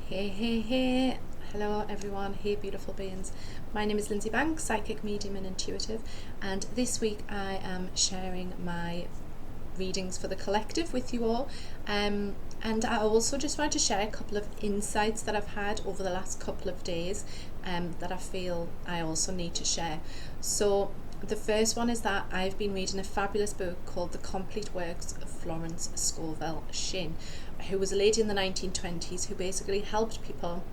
Hey. Hello everyone. Hey beautiful beings. My name is Lindsay Banks, psychic, medium and intuitive, and this week I am sharing my readings for the collective with you all. And I also just wanted to share a couple of insights that I've had over the last couple of days that I feel I also need to share. So the first one is that I've been reading a fabulous book called The Complete Works of Florence Scovel Shinn, who was a lady in the 1920s who basically helped people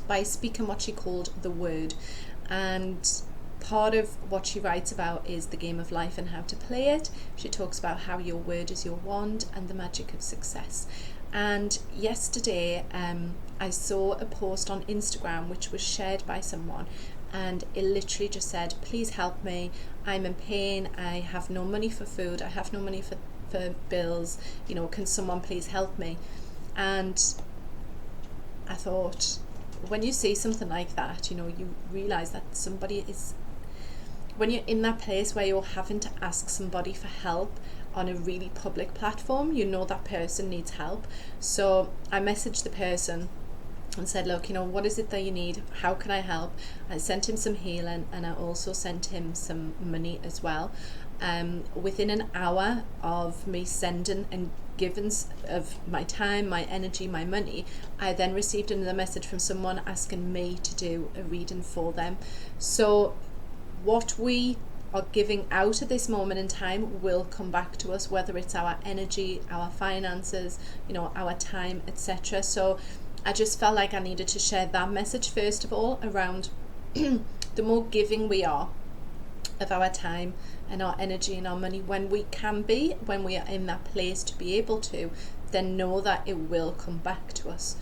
by speaking what she called the word. And part of what she writes about is the game of life and how to play it. She talks about how your word is your wand and the magic of success. And yesterday I saw a post on Instagram which was shared by someone, and it literally just said, please help me, I'm in pain, I have no money for food, I have no money for bills, can someone please help me? And I thought, when you see something like that, you realize that somebody is, when you're in that place where you're having to ask somebody for help on a really public platform, that person needs help. So I messaged the person and said, look, what is it that you need? How can I help? I sent him some healing, and I also sent him some money as well. Within an hour of me sending and giving of my time, my energy, my money, I then received another message from someone asking me to do a reading for them. So what we are giving out at this moment in time will come back to us, whether it's our energy, our finances, our time, etc. So I just felt like I needed to share that message first of all around the more giving we are of our time and our energy and our money, when we are in that place to be able to, then know that it will come back to us.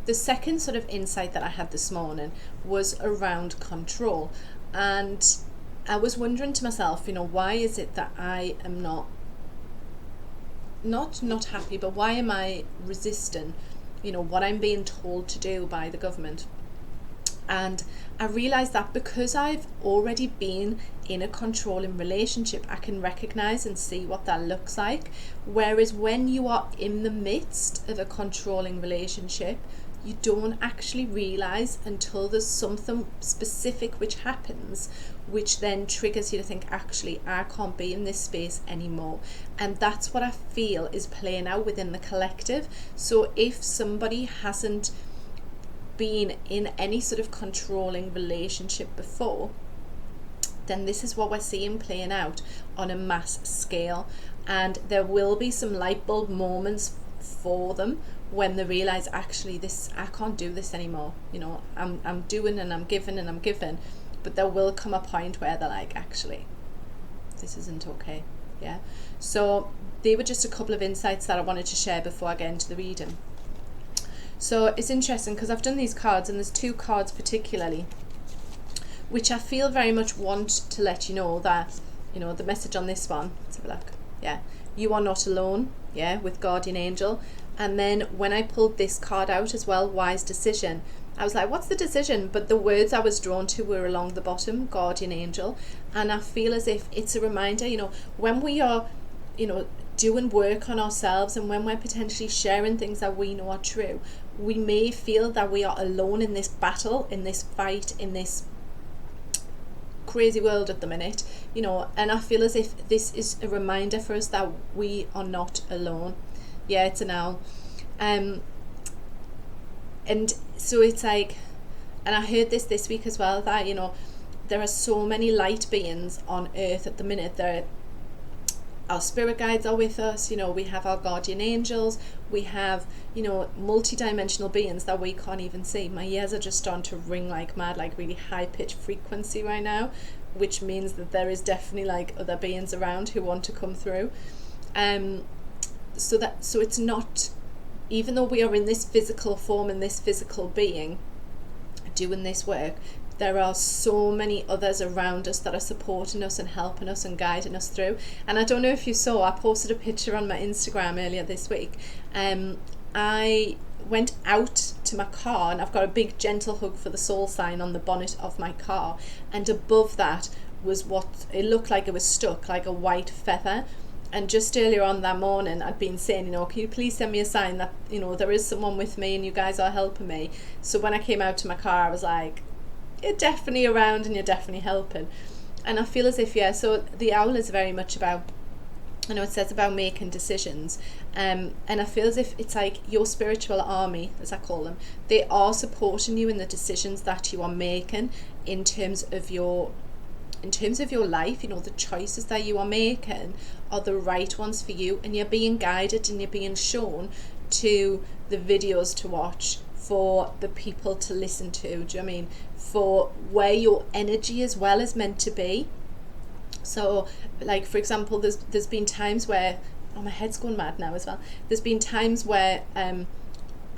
The second sort of insight that I had this morning was around control, and I was wondering to myself, why is it that I am not happy, but why am I resisting what I'm being told to do by the government? And I realised that because I've already been in a controlling relationship, I can recognise and see what that looks like. Whereas when you are in the midst of a controlling relationship, you don't actually realise until there's something specific which happens, which then triggers you to think, actually, I can't be in this space anymore. And that's what I feel is playing out within the collective. So if somebody hasn't been in any sort of controlling relationship before, then this is what we're seeing playing out on a mass scale. And there will be some light bulb moments for them when they realize, actually, I can't do this anymore. I'm doing and I'm giving, but there will come a point where they're like, actually, this isn't okay. Yeah. So they were just a couple of insights that I wanted to share before I get into the reading. So it's interesting because I've done these cards, and there's two cards particularly which I feel very much want to let you know that, the message on this one, let's have a look. Yeah, you are not alone, with Guardian Angel. And then when I pulled this card out as well, Wise Decision, I was like, what's the decision? But the words I was drawn to were along the bottom, Guardian Angel. And I feel as if it's a reminder, when we are, doing work on ourselves, and when we're potentially sharing things that we know are true, we may feel that we are alone in this battle, in this fight, in this crazy world at the minute, and I feel as if this is a reminder for us that we are not alone. Yeah, it's an owl. And so it's like, and I heard this week as well, that there are so many light beings on earth at the minute. Our spirit guides are with us, we have our guardian angels, we have, multi-dimensional beings that we can't even see. My ears are just starting to ring like mad, like really high-pitched frequency right now, which means that there is definitely like other beings around who want to come through. So it's not, even though we are in this physical form and this physical being doing this work, there are so many others around us that are supporting us and helping us and guiding us through. And I don't know if you saw, I posted a picture on my Instagram earlier this week. I went out to my car, and I've got a big gentle hug for the soul sign on the bonnet of my car, and above that was what it looked like it was stuck, like a white feather. And just earlier on that morning, I'd been saying, can you please send me a sign that, there is someone with me and you guys are helping me. So when I came out to my car, I was like, you're definitely around and you're definitely helping. And I feel as if, so the owl is very much about, it says about making decisions. And I feel as if it's like your spiritual army, as I call them, they are supporting you in the decisions that you are making in terms of your life. The choices that you are making are the right ones for you, and you're being guided and you're being shown to the videos to watch, for the people to listen to. Do you know what I mean? For where your energy as well is meant to be. So, like, for example, there's been times where, my head's going mad now as well. There's been times where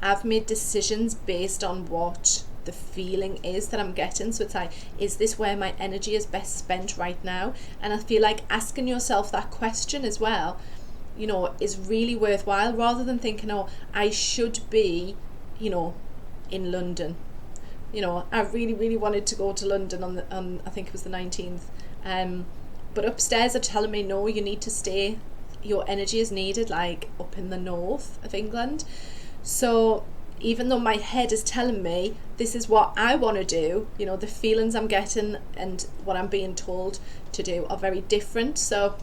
I've made decisions based on what the feeling is that I'm getting. So it's like, is this where my energy is best spent right now? And I feel like asking yourself that question as well, is really worthwhile, rather than thinking, I should be, in London. I really, really wanted to go to London on I think it was the 19th. But upstairs are telling me, no, you need to stay. Your energy is needed, like, up in the north of England. So even though my head is telling me this is what I want to do, the feelings I'm getting and what I'm being told to do are very different. So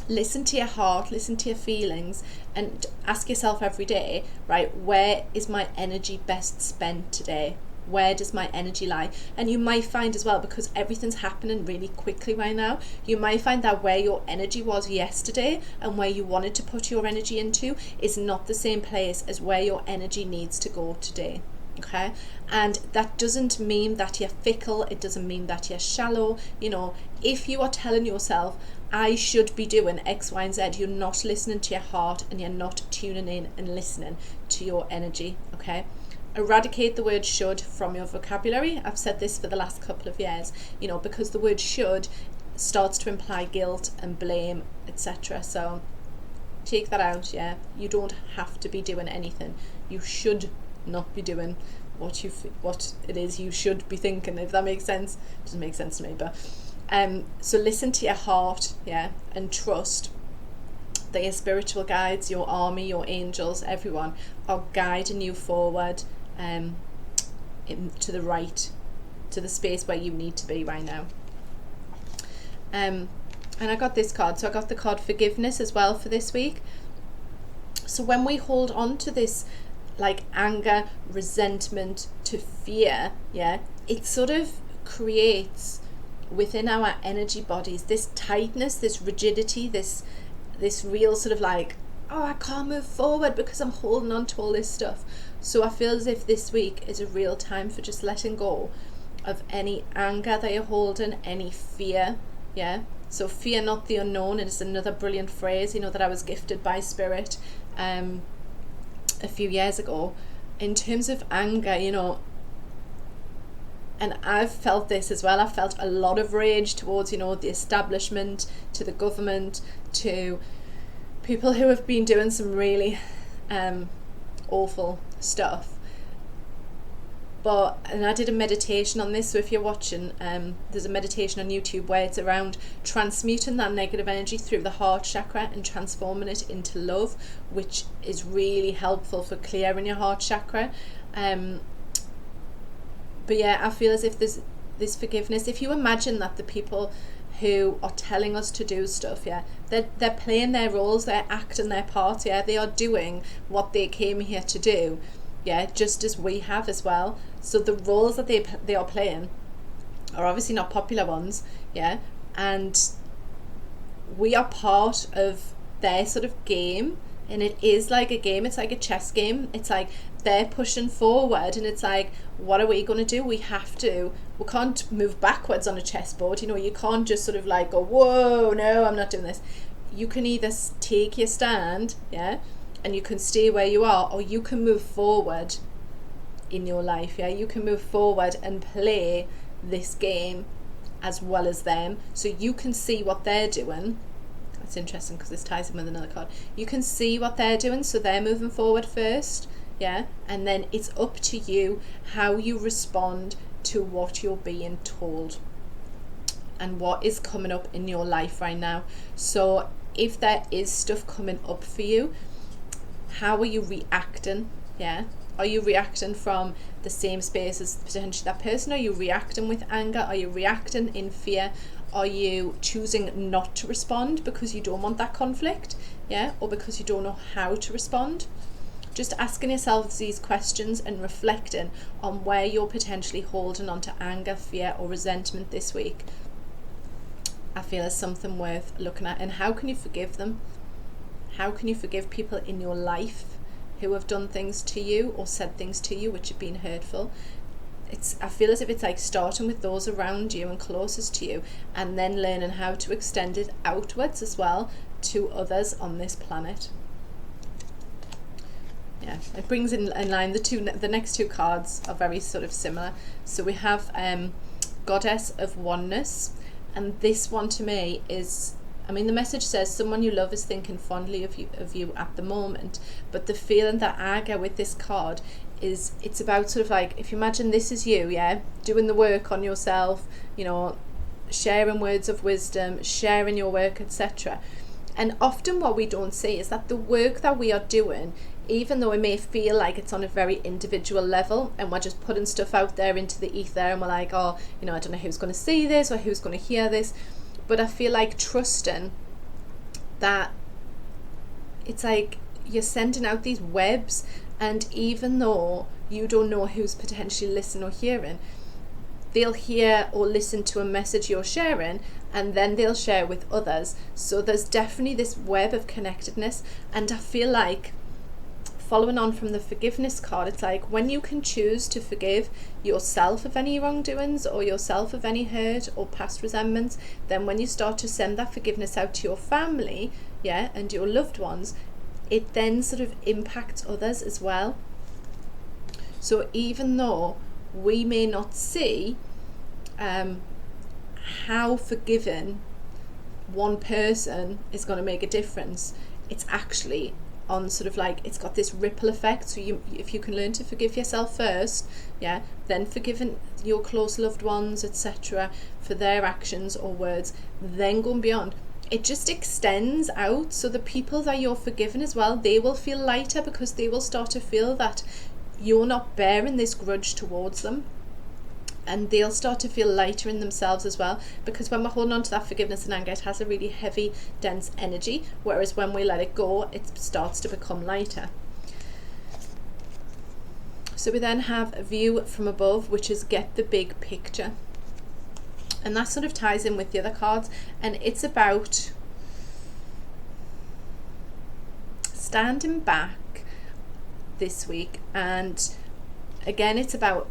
listen to your heart, listen to your feelings, and ask yourself every day, right, where is my energy best spent today? Where does my energy lie? And you might find as well, because everything's happening really quickly right now, you might find that where your energy was yesterday and where you wanted to put your energy into is not the same place as where your energy needs to go today. Okay? And that doesn't mean that you're fickle. It doesn't mean that you're shallow. If you are telling yourself, I should be doing X, Y, and Z, you're not listening to your heart, and you're not tuning in and listening to your energy. Okay? Eradicate the word should from your vocabulary. I've said this for the last couple of years, because the word should starts to imply guilt and blame, etc. So take that out. You don't have to be doing anything. You should not be doing what it is you should be thinking, if that makes sense. It doesn't make sense to me, but so listen to your heart, and trust that your spiritual guides, your army, your angels, everyone are guiding you forward to the right, to the space where you need to be right now. And I got this card, so I got the card forgiveness as well for this week. So when we hold on to this, like, anger, resentment, to fear, it sort of creates within our energy bodies this tightness, this rigidity, this real sort of like, I can't move forward because I'm holding on to all this stuff. So I feel as if this week is a real time for just letting go of any anger that you're holding, any fear. So fear not the unknown is another brilliant phrase, that I was gifted by Spirit a few years ago. In terms of anger, and I've felt this as well. I've felt a lot of rage towards, the establishment, to the government, to people who have been doing some really awful stuff. And I did a meditation on this, so if you're watching, there's a meditation on YouTube where it's around transmuting that negative energy through the heart chakra and transforming it into love, which is really helpful for clearing your heart chakra. But I feel as if there's this forgiveness. If you imagine that the people who are telling us to do stuff, they're playing their roles, they're acting their part, they are doing what they came here to do, just as we have as well. So the roles that they are playing are obviously not popular ones, and we are part of their sort of game. And it is like a game, it's like a chess game. It's like they're pushing forward, and it's like, what are we going to do? We can't move backwards on a chessboard. You can't just sort of like go, whoa, no, I'm not doing this. You can either take your stand, and you can stay where you are, or you can move forward in your life. You can move forward and play this game as well as them, so you can see what they're doing. It's interesting because this ties in with another card. You can see what they're doing, so they're moving forward first, and then it's up to you how you respond to what you're being told and what is coming up in your life right now. So if there is stuff coming up for you, how are you reacting? Yeah, are you reacting from the same space as potentially that person? Are you reacting with anger? Are you reacting in fear? Are you choosing not to respond because you don't want that conflict? Yeah, or because you don't know how to respond? Just asking yourselves these questions and reflecting on where you're potentially holding on to anger, fear, or resentment this week, I feel is something worth looking at. And how can you forgive them? How can you forgive people in your life who have done things to you or said things to you which have been hurtful? I feel as if it's like starting with those around you and closest to you, and then learning how to extend it outwards as well to others on this planet. Yeah, it brings in line the next two cards are very sort of similar. So we have Goddess of Oneness, and this one to me is, I mean, the message says someone you love is thinking fondly of you at the moment, but the feeling that I get with this card is it's about sort of like, if you imagine this is you, yeah, doing the work on yourself, you know, sharing words of wisdom, sharing your work, etc. And often what we don't see is that the work that we are doing, even though it may feel like it's on a very individual level and we're just putting stuff out there into the ether and we're like, oh, you know, I don't know who's going to see this or who's going to hear this, but I feel like trusting that it's like you're sending out these webs, and even though you don't know who's potentially listening or hearing, they'll hear or listen to a message you're sharing, and then they'll share with others. So there's definitely this web of connectedness, and I feel like, following on from the forgiveness card, it's like when you can choose to forgive yourself of any wrongdoings or yourself of any hurt or past resentments, then when you start to send that forgiveness out to your family, yeah, and your loved ones, it then sort of impacts others as well. So even though we may not see how forgiving one person is going to make a difference, it's actually on sort of like, it's got this ripple effect. So if you can learn to forgive yourself first, yeah, then forgiving your close loved ones, etc., for their actions or words, then going beyond, it just extends out. So the people that you're forgiving as well, they will feel lighter because they will start to feel that you're not bearing this grudge towards them, and they'll start to feel lighter in themselves as well, because when we're holding on to that forgiveness and anger, it has a really heavy, dense energy, whereas when we let it go, it starts to become lighter. So we then have a view from above, which is get the big picture, and that sort of ties in with the other cards, and it's about standing back this week. And again, it's about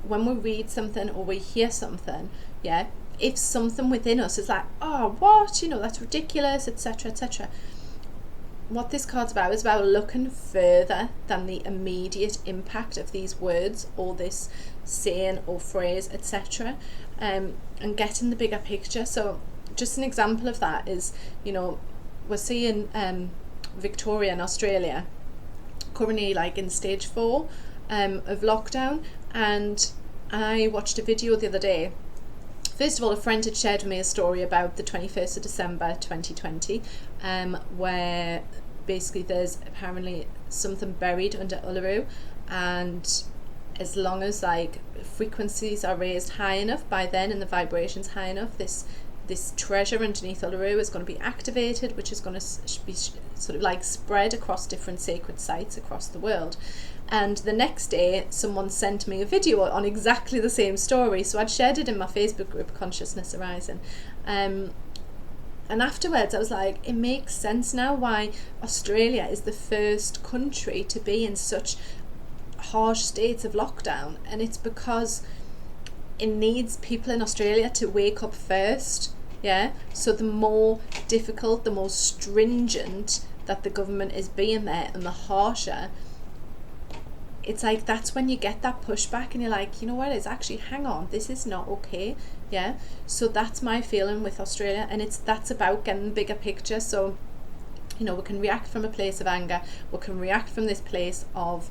when we read something or we hear something, yeah, if something within us is like, oh, what, you know, that's ridiculous, etc., etc., what this card's about is about looking further than the immediate impact of these words or this saying or phrase, etc., and getting the bigger picture. So just an example of that is, you know, we're seeing Victoria in Australia currently like in stage 4 of lockdown, and I watched a video the other day. First of all, a friend had shared with me a story about the 21st of December 2020, where basically there's apparently something buried under Uluru, and as long as like frequencies are raised high enough by then and the vibrations high enough, this treasure underneath Uluru is going to be activated, which is going to be sort of like spread across different sacred sites across the world. And the next day someone sent me a video on exactly the same story, so I'd shared it in my Facebook group, Consciousness Arising, and afterwards I was like, it makes sense now why Australia is the first country to be in such harsh states of lockdown, and it's because it needs people in Australia to wake up first. Yeah, so the more difficult, the more stringent that the government is being there, and the harsher, it's like that's when you get that pushback and you're like, you know what, it's actually, hang on, this is not okay. Yeah, so that's my feeling with Australia, and that's about getting the bigger picture. So, you know, we can react from a place of anger, we can react from this place of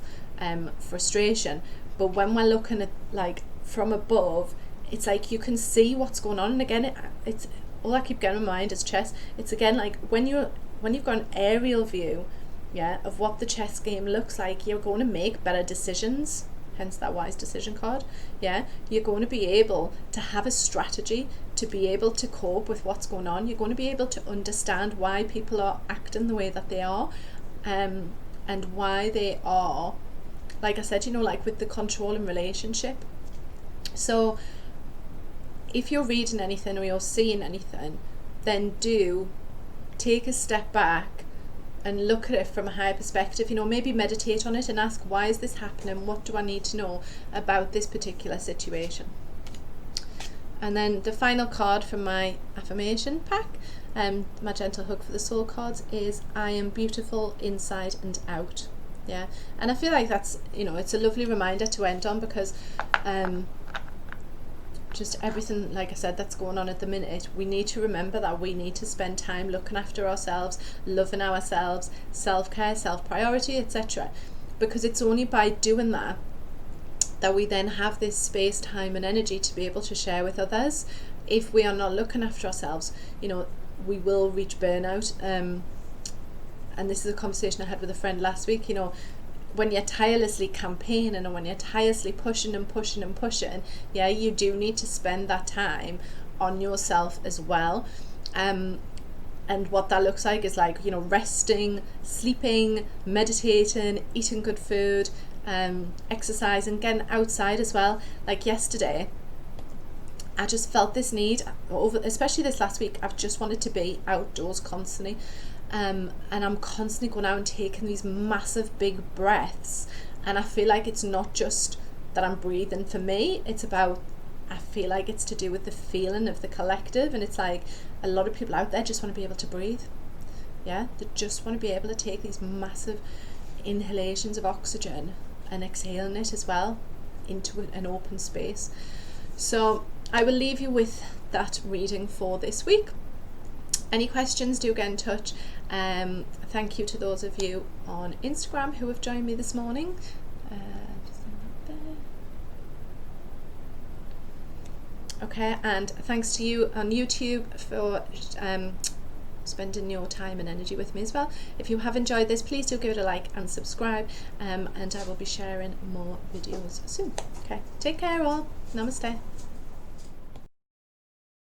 frustration, but when we're looking at like from above, it's like you can see what's going on. And again, it's all I keep getting in mind is chess. It's again like when you've got an aerial view, yeah, of what the chess game looks like, you're going to make better decisions, hence that wise decision card. Yeah, you're going to be able to have a strategy to be able to cope with what's going on. You're going to be able to understand why people are acting the way that they are, and why they are, like I said, like with the controlling relationship. So if you're reading anything or you're seeing anything, then do take a step back and look at it from a higher perspective. Maybe meditate on it and ask, why is this happening? What do I need to know about this particular situation? And then the final card from my affirmation pack, my gentle hug for the soul cards, is I am beautiful inside and out. Yeah, and I feel like that's, it's a lovely reminder to end on, because just everything, like I said, that's going on at the minute, we need to remember that we need to spend time looking after ourselves, loving ourselves, self-care, self-priority, etc. Because it's only by doing that we then have this space, time and energy to be able to share with others. If we are not looking after ourselves, we will reach burnout. And this is a conversation I had with a friend last week. When you're tirelessly campaigning and when you're tirelessly pushing, yeah, you do need to spend that time on yourself as well. And what that looks like is like, resting, sleeping, meditating, eating good food, exercising, getting outside as well. Like yesterday, I just felt this need, especially this last week, I've just wanted to be outdoors constantly. And I'm constantly going out and taking these massive big breaths, and I feel like it's not just that I'm breathing for me, it's about, I feel like it's to do with the feeling of the collective. And it's like a lot of people out there just want to be able to breathe. Yeah, they just want to be able to take these massive inhalations of oxygen and exhaling it as well into an open space. So I will leave you with that reading for this week. Any questions, do get in touch. Thank you to those of you on Instagram who have joined me this morning. Okay, and thanks to you on YouTube for spending your time and energy with me as well. If you have enjoyed this, please do give it a like and subscribe, and I will be sharing more videos soon. Okay, take care all. Namaste.